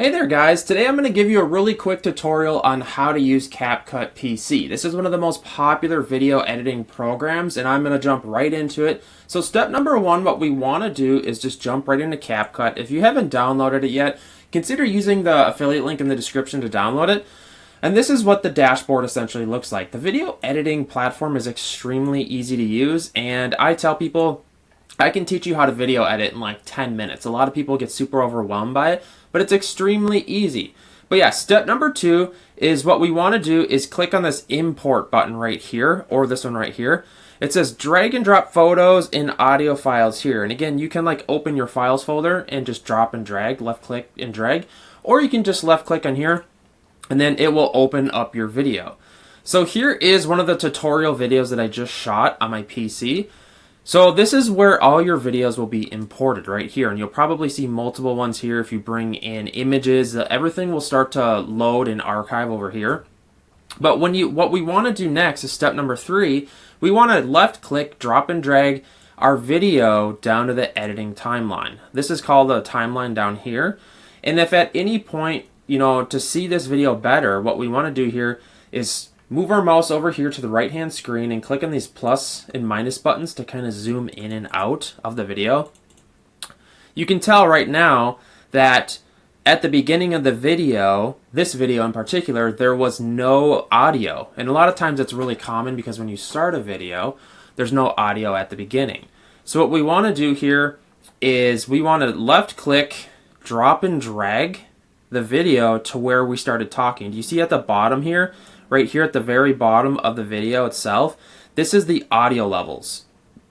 Hey there guys, today I'm going to give you a really quick tutorial on how to use CapCut PC. This is one of the most popular video editing programs and I'm going to jump right into it. So step number one, what we want to do is just jump right into CapCut. If you haven't downloaded it yet, consider using the affiliate link in the description to download it. And this is what the dashboard essentially looks like. The video editing platform is extremely easy to use, and I tell people I can teach you how to video edit in like 10 minutes. A lot of people get super overwhelmed by it, but it's extremely easy. But yeah, step number two is what we want to do is click on this import button right here, or this one right here. It says drag and drop photos and audio files here. And again, you can like open your files folder and just drop and drag, left click and drag, or you can just left click on here and then it will open up your video. So here is one of the tutorial videos that I just shot on my PC. So this is where all your videos will be imported right here, and you'll probably see multiple ones here. If you bring in images, everything will start to load and archive over here. But what we want to do next is step number three. We want to left click, drop and drag our video down to the editing timeline. This is called a timeline down here. And if at any point, to see this video better, what we want to do here is move our mouse over here to the right hand screen and click on these plus and minus buttons to kind of zoom in and out of the video. You can tell right now that at the beginning of the video, this video in particular, there was no audio. And a lot of times it's really common because when you start a video, there's no audio at the beginning. So what we want to do here is we want to left click, drop and drag the video to where we started talking. Do you see at the bottom here? Right here at the very bottom of the video itself, this is the audio levels,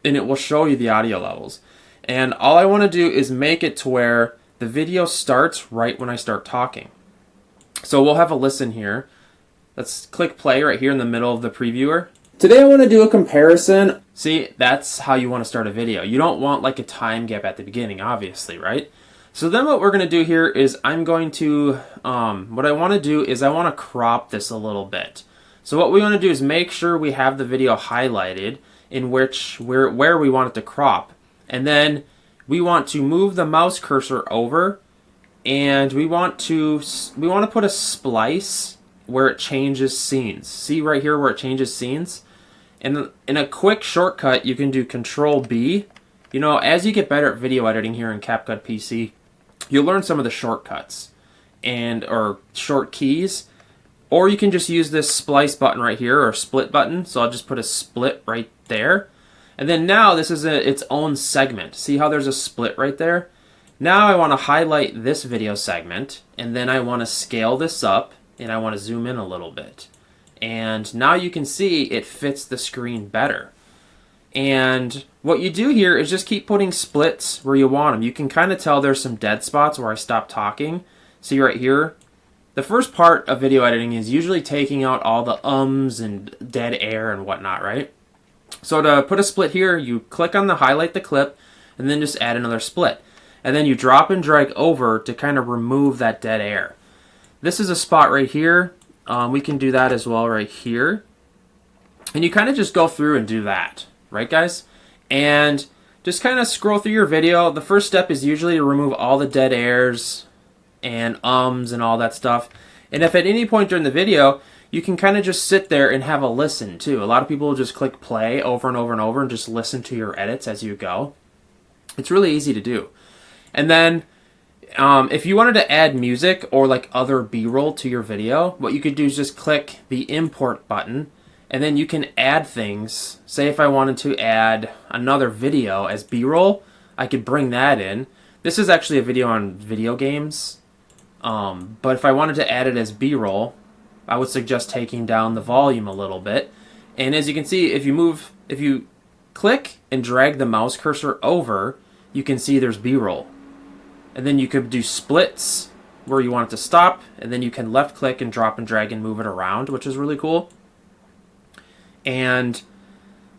and it will show you the audio levels. And all I want to do is make it to where the video starts right when I start talking. So we'll have a listen here. Let's click play right here in the middle of the previewer. Today I want to do a comparison. See, that's how you want to start a video. You don't want like a time gap at the beginning, obviously, right? So then what we're going to do here is what I want to do is I want to crop this a little bit. So what we want to do is make sure we have the video highlighted in where we want it to crop. And then we want to move the mouse cursor over, and we want to put a splice where it changes scenes. See right here where it changes scenes? And in a quick shortcut, you can do Control B. As you get better at video editing here in CapCut PC, you'll learn some of the shortcuts or short keys, or you can just use this splice button right here or split button. So I'll just put a split right there. And then now this is its own segment. See how there's a split right there? Now I want to highlight this video segment, and then I want to scale this up, and I want to zoom in a little bit. And now you can see it fits the screen better. And what you do here is just keep putting splits where you want them. You can kind of tell there's some dead spots where I stop talking. See right here? The first part of video editing is usually taking out all the ums and dead air and whatnot, right? So to put a split here, you click on the highlight the clip and then just add another split. And then you drop and drag over to kind of remove that dead air. This is a spot right here. We can do that as well right here. And you kind of just go through and do that. Right, guys? And just kind of scroll through your video. The first step is usually to remove all the dead airs and ums and all that stuff. And if at any point during the video, you can kind of just sit there and have a listen too. A lot of people will just click play over and over and over and just listen to your edits as you go. It's really easy to do. And then if you wanted to add music or like other B-roll to your video, what you could do is just click the import button. And then you can add things. Say if I wanted to add another video as B-roll, I could bring that in. This is actually a video on video games. But if I wanted to add it as B-roll, I would suggest taking down the volume a little bit. And as you can see, if you click and drag the mouse cursor over, you can see there's B-roll. And then you could do splits where you want it to stop. And then you can left click and drop and drag and move it around, which is really cool. And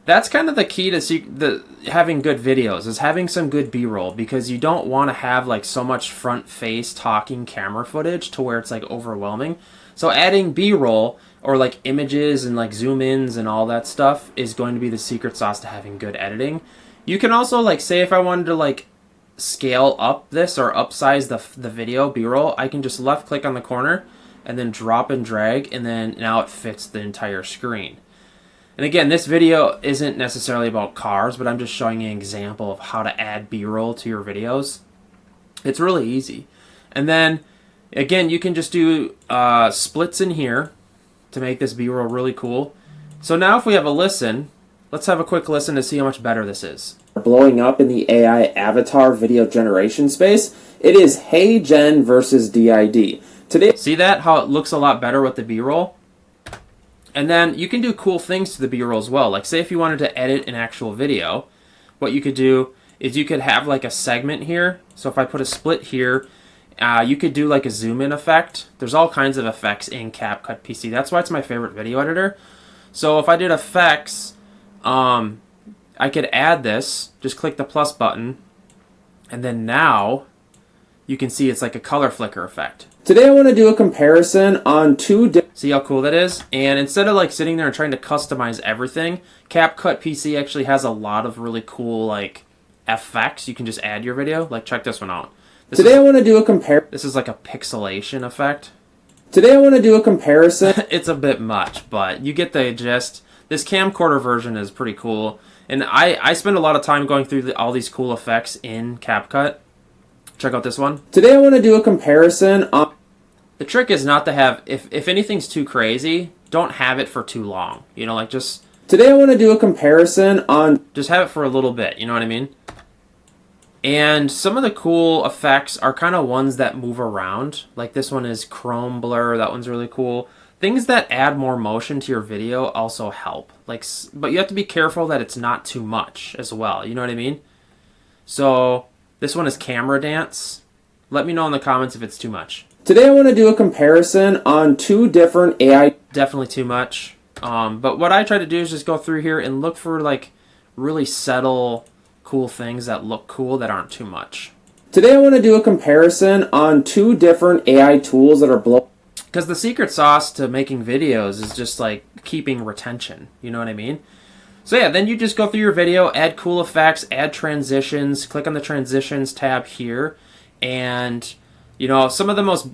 that's kind of the key to having good videos, is having some good B-roll, because you don't want to have like so much front face talking camera footage to where it's like overwhelming. So adding B-roll or like images and like zoom ins and all that stuff is going to be the secret sauce to having good editing. You can also like say if I wanted to like scale up this or upsize the video B-roll, I can just left click on the corner and then drop and drag, and then now it fits the entire screen. And again, this video isn't necessarily about cars, but I'm just showing you an example of how to add B-roll to your videos. It's really easy. And then, again, you can just do splits in here to make this B-roll really cool. So now if we have a listen, let's have a quick listen to see how much better this is. Blowing up in the AI avatar video generation space, it is Hey Gen versus DID. Today, see that? How it looks a lot better with the B-roll? And then you can do cool things to the B-roll as well. Like say if you wanted to edit an actual video, what you could do is you could have like a segment here. So if I put a split here, you could do like a zoom in effect. There's all kinds of effects in CapCut PC. That's why it's my favorite video editor. So if I did effects, I could add this, just click the plus button, and then now you can see it's like a color flicker effect. Today I want to do a comparison on see how cool that is? And instead of like sitting there and trying to customize everything, CapCut PC actually has a lot of really cool like effects you can just add your video. Like check this one out. Today I want to do a this is like a pixelation effect. Today I want to do a comparison. It's a bit much, but you get the gist. This camcorder version is pretty cool. And I spend a lot of time going through all these cool effects in CapCut. Check out this one. Today I want to do a comparison on... The trick is not to have, if anything's too crazy, don't have it for too long. You know, like just... Today I want to do a comparison on... Just have it for a little bit, you know what I mean? And some of the cool effects are kind of ones that move around. Like this one is chrome blur, that one's really cool. Things that add more motion to your video also help. Like, but you have to be careful that it's not too much as well, you know what I mean? So... This one is camera dance. Let me know in the comments if it's too much. Today I want to do a comparison on two different AI... Definitely too much. But what I try to do is just go through here and look for like really subtle, cool things that look cool that aren't too much. Today I want to do a comparison on two different AI tools that are because the secret sauce to making videos is just like keeping retention. You know what I mean? So yeah, then you just go through your video, add cool effects, add transitions, click on the transitions tab here, and you know, some of the most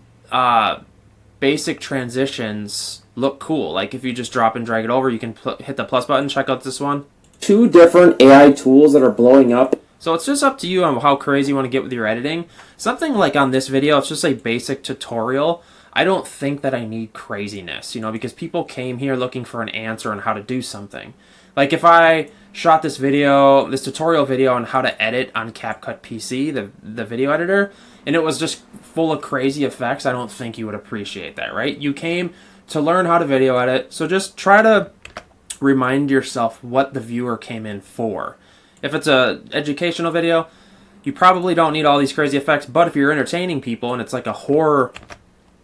basic transitions look cool. Like if you just drop and drag it over, you can hit the plus button, check out this one. Two different AI tools that are blowing up. So it's just up to you on how crazy you want to get with your editing. Something like on this video, it's just a basic tutorial. I don't think that I need craziness, you know, because people came here looking for an answer on how to do something. Like if I shot this video, this tutorial video on how to edit on CapCut PC, the video editor, and it was just full of crazy effects, I don't think you would appreciate that, right? You came to learn how to video edit, so just try to remind yourself what the viewer came in for. If it's an educational video, you probably don't need all these crazy effects, but if you're entertaining people and it's like a horror...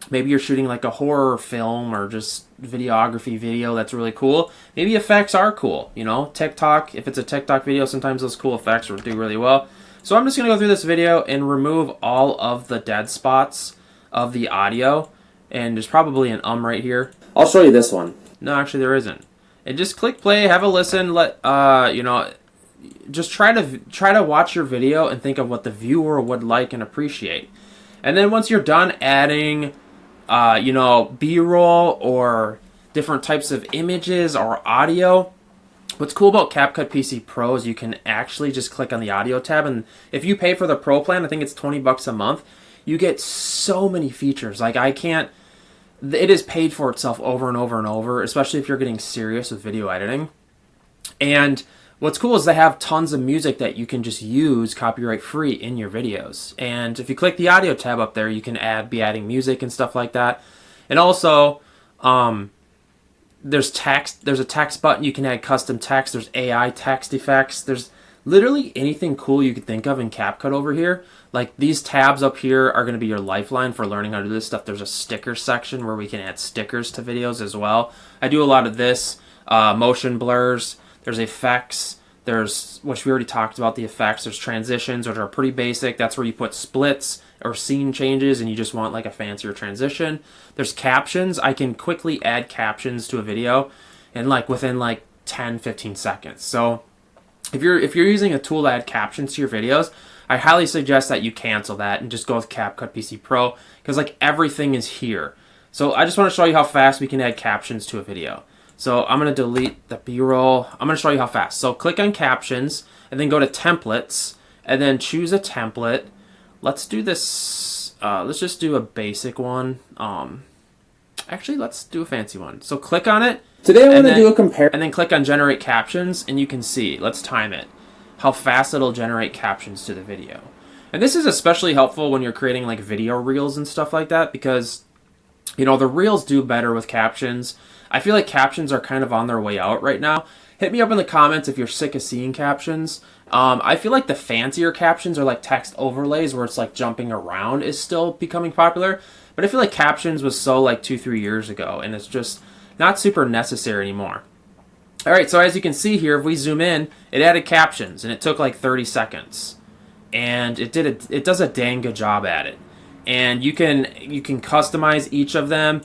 Maybe you're shooting like a horror film or just videography video that's really cool. Maybe effects are cool, you know? TikTok, if it's a TikTok video, sometimes those cool effects will do really well. So I'm just going to go through this video and remove all of the dead spots of the audio. And there's probably an right here. I'll show you this one. No, actually there isn't. And just click play, have a listen, let, you know, just try to watch your video and think of what the viewer would like and appreciate. And then once you're done adding... you know, B-roll or different types of images or audio. What's cool about CapCut PC Pro is you can actually just click on the audio tab, and if you pay for the Pro plan, I think it's $20 a month, you get so many features. Like it is paid for itself over and over and over, especially if you're getting serious with video editing. And what's cool is they have tons of music that you can just use copyright free in your videos. And if you click the audio tab up there, you can be adding music and stuff like that. And also, there's text. There's a text button. You can add custom text. There's AI text effects. There's literally anything cool you could think of in CapCut over here. Like these tabs up here are going to be your lifeline for learning how to do this stuff. There's a sticker section where we can add stickers to videos as well. I do a lot of this, motion blurs. There's effects. There's, which we already talked about, the effects. There's transitions, which are pretty basic. That's where you put splits or scene changes and you just want like a fancier transition. There's captions. I can quickly add captions to a video and like within like 10, 15 seconds. So if you're using a tool to add captions to your videos, I highly suggest that you cancel that and just go with CapCut PC Pro, because like everything is here. So I just want to show you how fast we can add captions to a video. So I'm going to delete the B-roll. I'm going to show you how fast. So click on captions and then go to templates and then choose a template. Let's do this. Let's just do a basic one. Actually, let's do a fancy one. So click on it. Today I'm going to do a comparison. And then click on generate captions and you can see, let's time it, how fast it'll generate captions to the video. And this is especially helpful when you're creating like video reels and stuff like that, because you know, the reels do better with captions. I feel like captions are kind of on their way out right now. Hit me up in the comments if you're sick of seeing captions. I feel like the fancier captions are like text overlays where it's like jumping around is still becoming popular. But I feel like captions was so like 2-3 years ago, and it's just not super necessary anymore. All right, so as you can see here, if we zoom in, it added captions and it took like 30 seconds. And it does a dang good job at it. And you can customize each of them.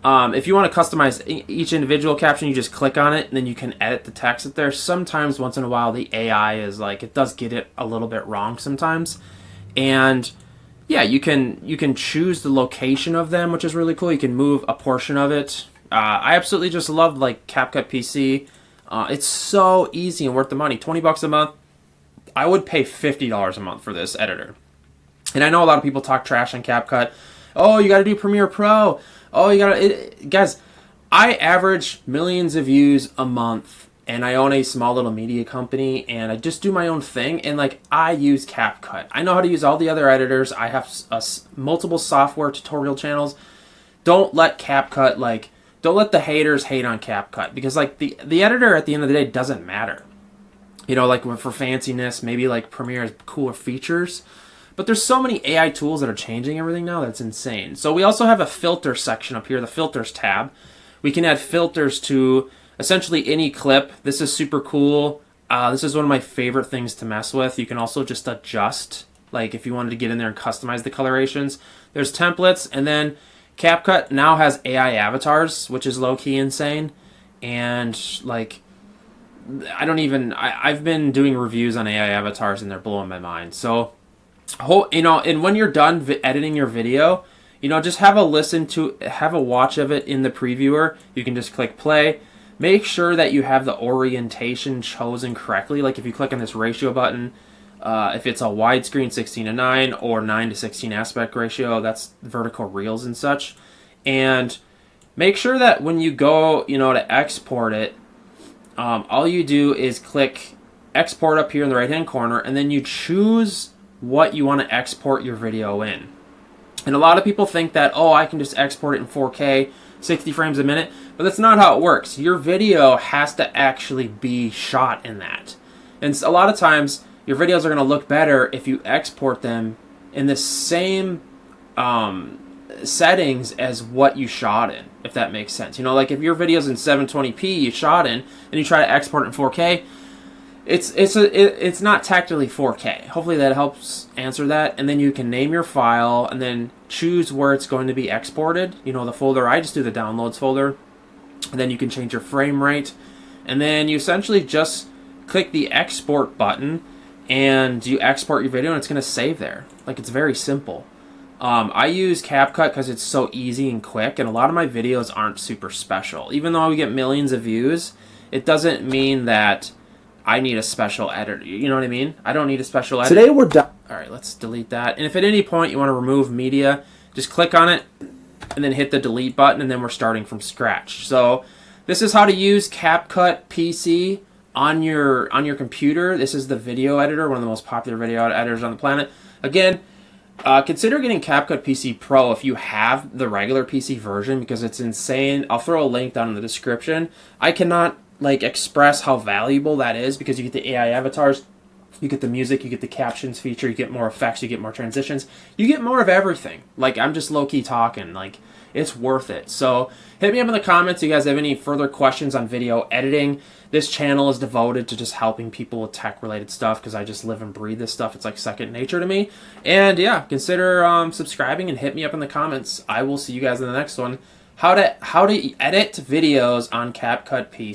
If you want to customize each individual caption, you just click on it and then you can edit the text up there. Sometimes, once in a while, the AI is like, it does get it a little bit wrong sometimes. And yeah, you can choose the location of them, which is really cool. You can move a portion of it. I absolutely just love like CapCut PC. It's so easy and worth the money. $20 a month. I would pay $50 a month for this editor. And I know a lot of people talk trash on CapCut. Oh, you got to do Premiere Pro. Oh, you got to... Guys, I average millions of views a month, and I own a small little media company, and I just do my own thing, and like I use CapCut. I know how to use all the other editors. I have multiple software tutorial channels. Don't let CapCut, like... Don't let the haters hate on CapCut, because like the editor at the end of the day doesn't matter. You know, like for fanciness, maybe like Premiere has cooler features. But there's so many AI tools that are changing everything now that's insane. So we also have a filter section up here, the filters tab. We can add filters to essentially any clip. This is super cool. This is one of my favorite things to mess with. You can also just adjust, like if you wanted to get in there and customize the colorations. There's templates, and then CapCut now has AI avatars, which is low-key insane. And like, I've been doing reviews on AI avatars and they're blowing my mind. So, you know, and when you're done editing your video, you know, just have a watch of it in the previewer. You can just click play. Make sure that you have the orientation chosen correctly. Like if you click on this ratio button, if it's a widescreen 16:9 or 9:16 aspect ratio, that's vertical reels and such. And make sure that when you go, you know, to export it, all you do is click export up here in the right hand corner, and then you choose what you want to export your video in. And a lot of people think that, oh, I can just export it in 4K, 60 frames a minute, but that's not how it works. Your video has to actually be shot in that. And a lot of times, your videos are going to look better if you export them in the same settings as what you shot in, if that makes sense. You know, like if your video's in 720p you shot in, and you try to export it in 4K, it's not technically 4K. Hopefully that helps answer that. And then you can name your file and then choose where it's going to be exported. You know, the folder, I just do the downloads folder. And then you can change your frame rate. And then you essentially just click the export button and you export your video and it's going to save there. Like, it's very simple. I use CapCut because it's so easy and quick, and a lot of my videos aren't super special. Even though we get millions of views, it doesn't mean that I need a special editor. You know what I mean? I don't need a special editor. Today we're done. All right, let's delete that. And if at any point you want to remove media, just click on it and then hit the delete button, and then we're starting from scratch. So this is how to use CapCut PC on your computer. This is the video editor, one of the most popular video editors on the planet. Again, consider getting CapCut PC Pro if you have the regular PC version, because it's insane. I'll throw a link down in the description. I cannot like express how valuable that is, because you get the AI avatars, you get the music, you get the captions feature, you get more effects, you get more transitions, you get more of everything. Like, I'm just low-key talking, like, it's worth it. So hit me up in the comments if you guys have any further questions on video editing. This channel is devoted to just helping people with tech-related stuff, because I just live and breathe this stuff. It's like second nature to me. And yeah, consider subscribing and hit me up in the comments. I will see you guys in the next one. How to edit videos on CapCut PC.